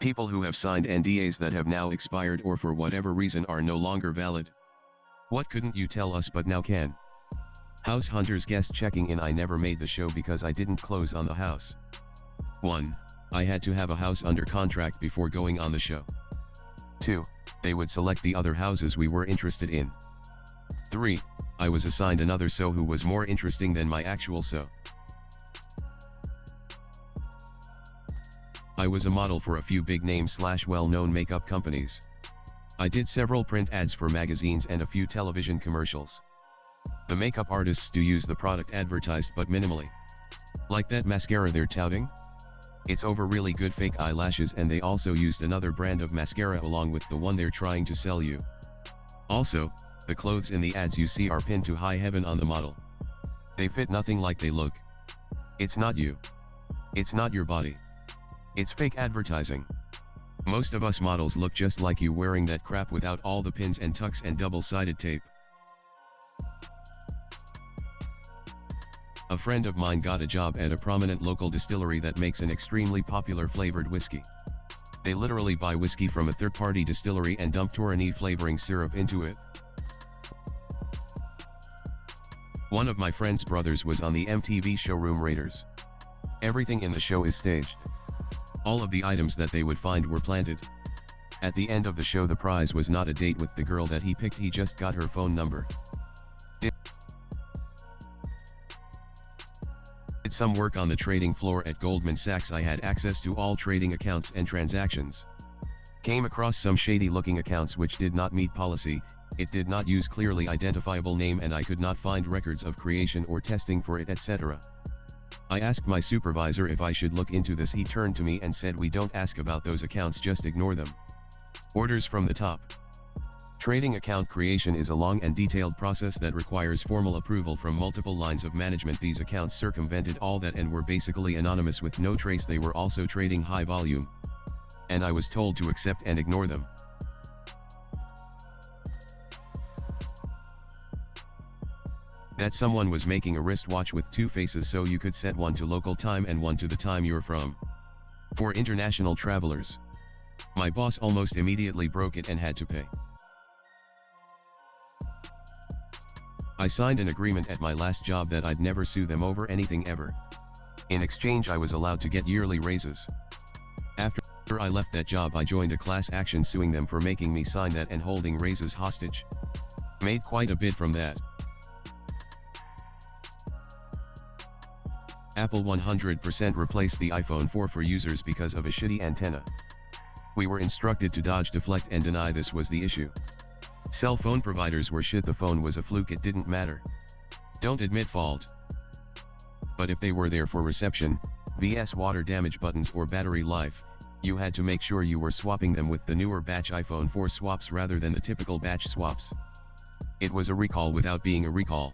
People who have signed NDAs that have now expired or for whatever reason are no longer valid. What couldn't you tell us but now can? House hunters guest checking in. I never made the show because I didn't close on the house. 1. I had to have a house under contract before going on the show. 2. They would select the other houses we were interested in. 3. I was assigned another show who was more interesting than my actual show. I was a model for a few big name / well-known makeup companies. I did several print ads for magazines and a few television commercials. The makeup artists do use the product advertised but minimally. Like that mascara they're touting? It's over really good fake eyelashes, and they also used another brand of mascara along with the one they're trying to sell you. Also, the clothes in the ads you see are pinned to high heaven on the model. They fit nothing like they look. It's not you. It's not your body. It's fake advertising. Most of us models look just like you wearing that crap without all the pins and tucks and double-sided tape. A friend of mine got a job at a prominent local distillery that makes an extremely popular flavored whiskey. They literally buy whiskey from a third-party distillery and dump Torani flavoring syrup into it. One of my friend's brothers was on the MTV showroom Raiders. Everything in the show is staged. All of the items that they would find were planted. At the end of the show, the prize was not a date with the girl that he picked, he just got her phone number. Did some work on the trading floor at Goldman Sachs. I had access to all trading accounts and transactions. Came across some shady looking accounts which did not meet policy. It did not use clearly identifiable name and I could not find records of creation or testing for it, etc. I asked my supervisor if I should look into this. He turned to me and said, "We don't ask about those accounts, just ignore them." Orders from the top. Trading account creation is a long and detailed process that requires formal approval from multiple lines of management. These accounts circumvented all that and were basically anonymous with no trace. They were also trading high volume. And I was told to accept and ignore them. That someone was making a wristwatch with two faces, so you could set one to local time and one to the time you're from. For international travelers. My boss almost immediately broke it and had to pay. I signed an agreement at my last job that I'd never sue them over anything ever. In exchange, I was allowed to get yearly raises. After I left that job, I joined a class action suing them for making me sign that and holding raises hostage. Made quite a bit from that. Apple 100% replaced the iPhone 4 for users because of a shitty antenna. We were instructed to dodge, deflect and deny this was the issue. Cell phone providers were shit. The phone was a fluke, it didn't matter. Don't admit fault. But if they were there for reception, vs water damage buttons or battery life, you had to make sure you were swapping them with the newer batch iPhone 4 swaps rather than the typical batch swaps. It was a recall without being a recall.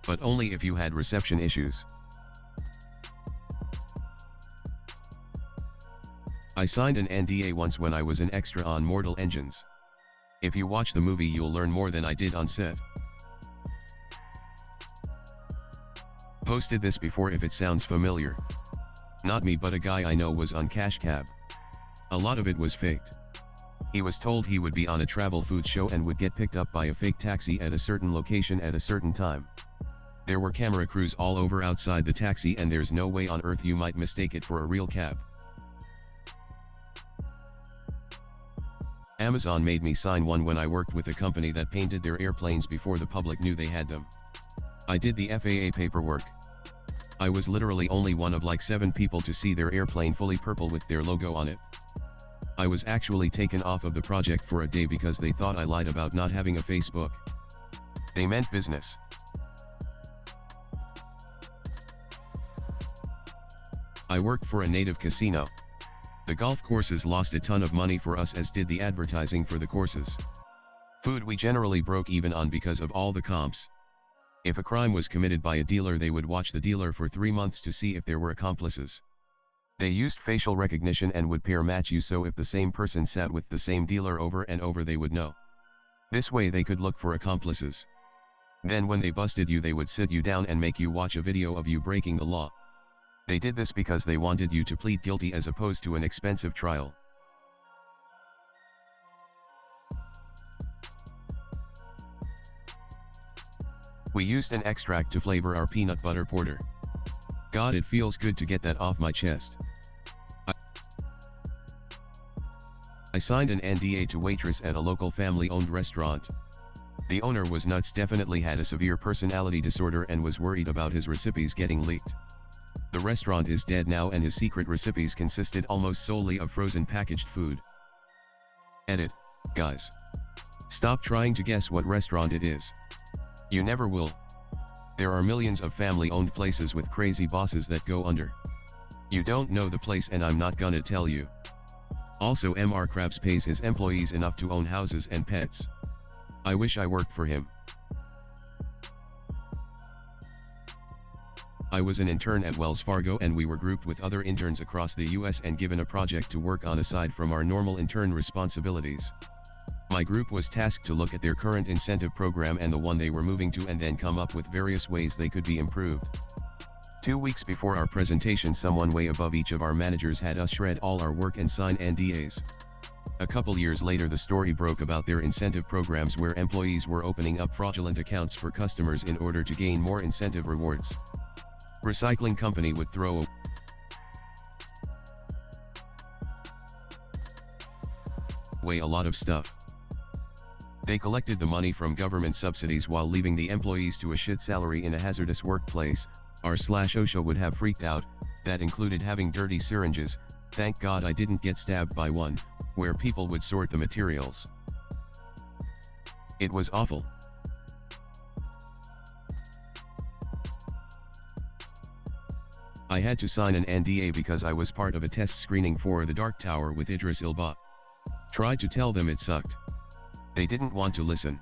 But only if you had reception issues. I signed an NDA once when I was an extra on Mortal Engines. If you watch the movie, you'll learn more than I did on set. Posted this before if it sounds familiar. Not me, but a guy I know was on Cash Cab. A lot of it was faked. He was told he would be on a travel food show and would get picked up by a fake taxi at a certain location at a certain time. There were camera crews all over outside the taxi, and there's no way on earth you might mistake it for a real cab. Amazon made me sign one when I worked with a company that painted their airplanes before the public knew they had them. I did the FAA paperwork. I was literally only one of like 7 people to see their airplane fully purple with their logo on it. I was actually taken off of the project for a day because they thought I lied about not having a Facebook. They meant business. I worked for a native casino. The golf courses lost a ton of money for us, as did the advertising for the courses. Food we generally broke even on because of all the comps. If a crime was committed by a dealer, they would watch the dealer for 3 months to see if there were accomplices. They used facial recognition and would pair match you, so if the same person sat with the same dealer over and over, they would know. This way they could look for accomplices. Then when they busted you, they would sit you down and make you watch a video of you breaking the law. They did this because they wanted you to plead guilty as opposed to an expensive trial. We used an extract to flavor our peanut butter porter. God, it feels good to get that off my chest. I signed an NDA to waitress at a local family-owned restaurant. The owner was nuts, definitely had a severe personality disorder and was worried about his recipes getting leaked. The restaurant is dead now and his secret recipes consisted almost solely of frozen packaged food. Edit, guys. Stop trying to guess what restaurant it is. You never will. There are millions of family-owned places with crazy bosses that go under. You don't know the place and I'm not gonna tell you. Also, Mr. Krabs pays his employees enough to own houses and pets. I wish I worked for him. I was an intern at Wells Fargo and we were grouped with other interns across the US and given a project to work on aside from our normal intern responsibilities. My group was tasked to look at their current incentive program and the one they were moving to and then come up with various ways they could be improved. 2 weeks before our presentation, someone way above each of our managers had us shred all our work and sign NDAs. A couple years later, the story broke about their incentive programs where employees were opening up fraudulent accounts for customers in order to gain more incentive rewards. Recycling company would throw away a lot of stuff. They collected the money from government subsidies while leaving the employees to a shit salary in a hazardous workplace. R/OSHA would have freaked out. That included having dirty syringes, thank God I didn't get stabbed by one, where people would sort the materials. It was awful. I had to sign an NDA because I was part of a test screening for The Dark Tower with Idris Elba. Tried to tell them it sucked. They didn't want to listen.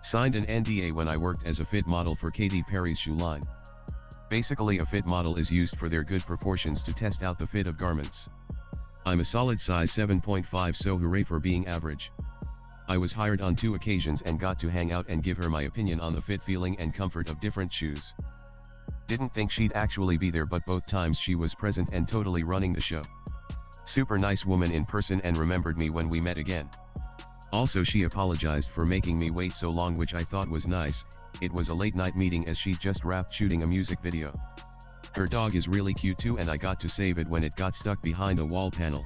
Signed an NDA when I worked as a fit model for Katy Perry's shoe line. Basically, a fit model is used for their good proportions to test out the fit of garments. I'm a solid size 7.5, so hooray for being average. I was hired on 2 occasions and got to hang out and give her my opinion on the fit, feeling and comfort of different shoes. Didn't think she'd actually be there, but both times she was present and totally running the show. Super nice woman in person and remembered me when we met again. Also, she apologized for making me wait so long, which I thought was nice. It was a late night meeting as she just wrapped shooting a music video. Her dog is really cute too, and I got to save it when it got stuck behind a wall panel.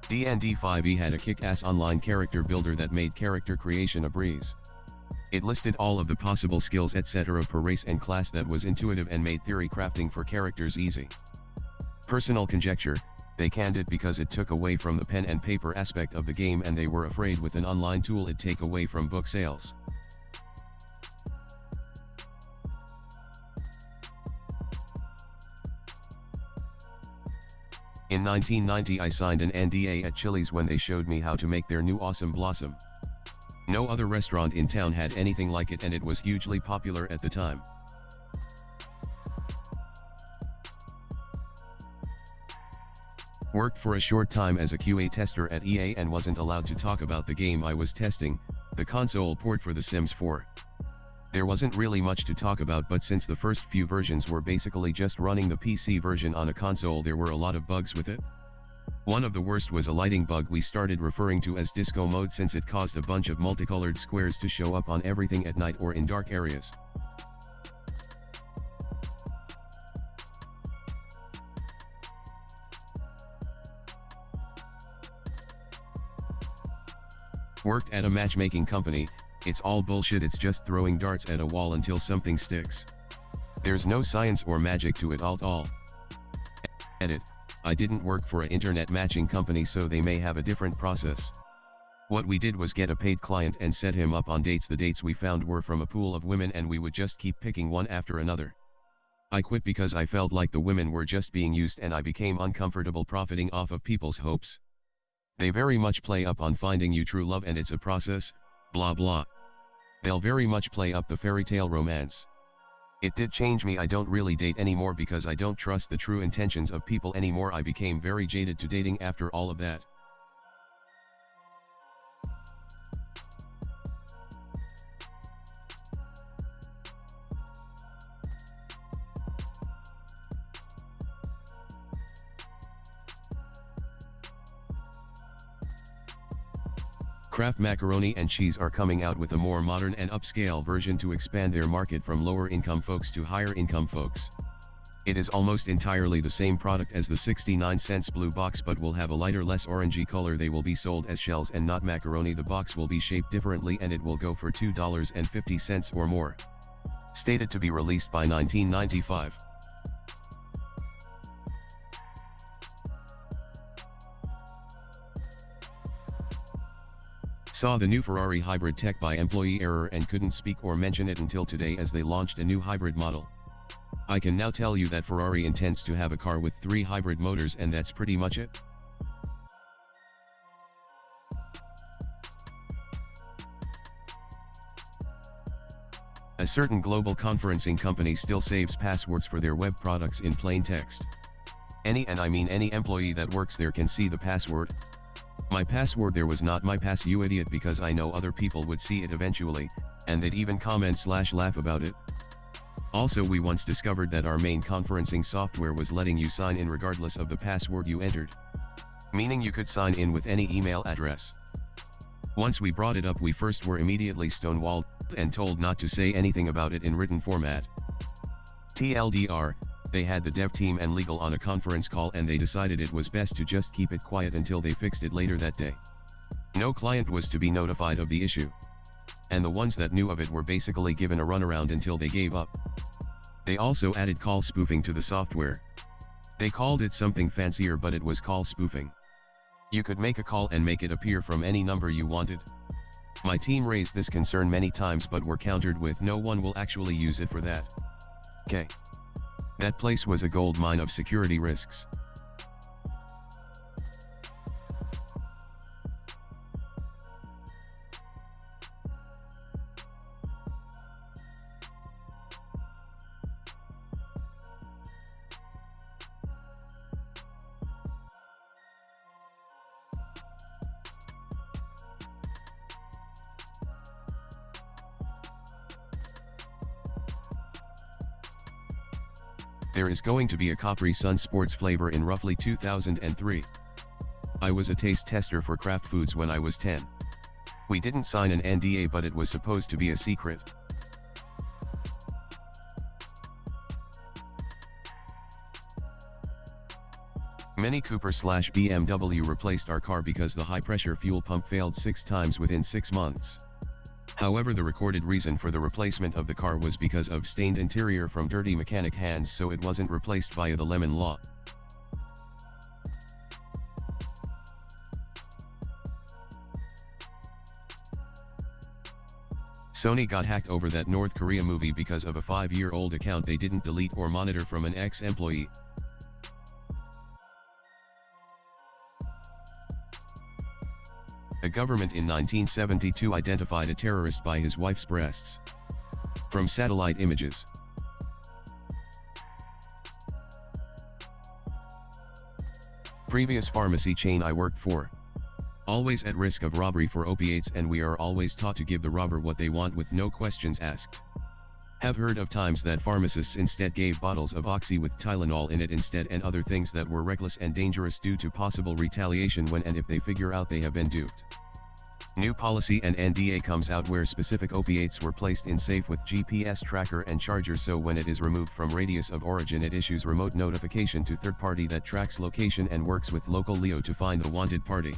D&D 5e had a kick-ass online character builder that made character creation a breeze. It listed all of the possible skills etc. per race and class that was intuitive and made theory crafting for characters easy. Personal conjecture, they canned it because it took away from the pen and paper aspect of the game and they were afraid with an online tool it'd take away from book sales. In 1990 I signed an NDA at Chili's when they showed me how to make their new Awesome Blossom. No other restaurant in town had anything like it and it was hugely popular at the time. Worked for a short time as a QA tester at EA and wasn't allowed to talk about the game I was testing, the console port for The Sims 4. There wasn't really much to talk about, but since the first few versions were basically just running the PC version on a console, there were a lot of bugs with it. One of the worst was a lighting bug we started referring to as disco mode, since it caused a bunch of multicolored squares to show up on everything at night or in dark areas. Worked at a matchmaking company. It's all bullshit, it's just throwing darts at a wall until something sticks. There's no science or magic to it at all. Edit. I didn't work for an internet matching company, so they may have a different process. What we did was get a paid client and set him up on dates. The dates we found were from a pool of women and we would just keep picking one after another. I quit because I felt like the women were just being used and I became uncomfortable profiting off of people's hopes. They very much play up on finding you true love and it's a process, blah blah. They'll very much play up the fairy tale romance. It did change me. I don't really date anymore because I don't trust the true intentions of people anymore. I became very jaded to dating after all of that. Kraft Macaroni and Cheese are coming out with a more modern and upscale version to expand their market from lower income folks to higher income folks. It is almost entirely the same product as the 69-cent blue box but will have a lighter, less orangey color. They will be sold as shells and not macaroni. The box will be shaped differently and it will go for $2.50 or more. Stated to be released by 1995. Saw the new Ferrari hybrid tech by employee error and couldn't speak or mention it until today as they launched a new hybrid model. I can now tell you that Ferrari intends to have a car with 3 hybrid motors, and that's pretty much it. A certain global conferencing company still saves passwords for their web products in plain text. Any, and I mean any, employee that works there can see the password. My password there was not my pass, you idiot, because I know other people would see it eventually, and they'd even comment/laugh about it. Also, we once discovered that our main conferencing software was letting you sign in regardless of the password you entered. Meaning you could sign in with any email address. Once we brought it up, we first were immediately stonewalled and told not to say anything about it in written format. TLDR, they had the dev team and legal on a conference call and they decided it was best to just keep it quiet until they fixed it later that day. No client was to be notified of the issue. And the ones that knew of it were basically given a runaround until they gave up. They also added call spoofing to the software. They called it something fancier, but it was call spoofing. You could make a call and make it appear from any number you wanted. My team raised this concern many times but were countered with no one will actually use it for that. Okay. That place was a gold mine of security risks. There is going to be a Capri Sun sports flavor in roughly 2003. I was a taste tester for Kraft Foods when I was 10. We didn't sign an NDA, but it was supposed to be a secret. Mini Cooper/BMW replaced our car because the high-pressure fuel pump failed 6 times within 6 months. However, the recorded reason for the replacement of the car was because of stained interior from dirty mechanic hands, so it wasn't replaced via the Lemon Law. Sony got hacked over that North Korea movie because of a 5-year-old account they didn't delete or monitor from an ex-employee. A government in 1972 identified a terrorist by his wife's breasts. From satellite images. Previous pharmacy chain I worked for. Always at risk of robbery for opiates, and we are always taught to give the robber what they want with no questions asked. Have heard of times that pharmacists instead gave bottles of Oxy with Tylenol in it instead, and other things that were reckless and dangerous due to possible retaliation when and if they figure out they have been duped. New policy and NDA comes out where specific opiates were placed in safe with GPS tracker and charger, so when it is removed from radius of origin it issues remote notification to third party that tracks location and works with local Leo to find the wanted party.